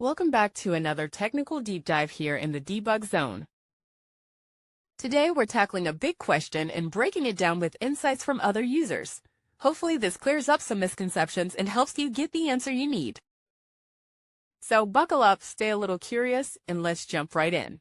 Welcome back to another technical deep dive here in the debug zone. Today we're tackling a big question and breaking it down with insights from other users. Hopefully this clears up some misconceptions and helps you get the answer you need. So buckle up, stay a little curious, and let's jump right in.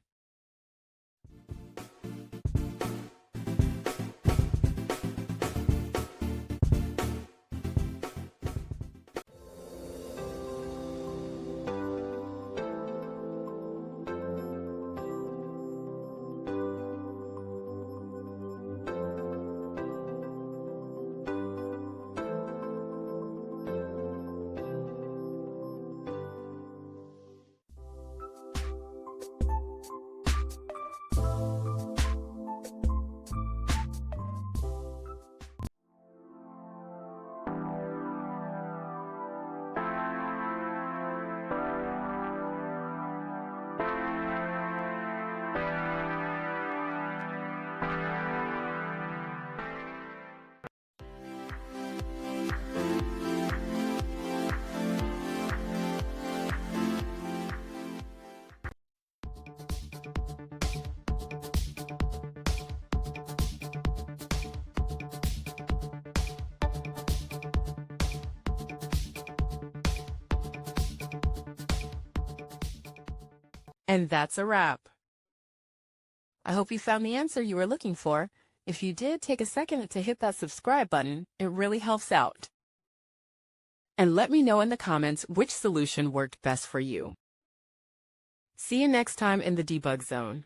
And that's a wrap. I hope you found the answer you were looking for. If you did, take a second to hit that subscribe button. It really helps out. And let me know in the comments which solution worked best for you. See you next time in the debug zone.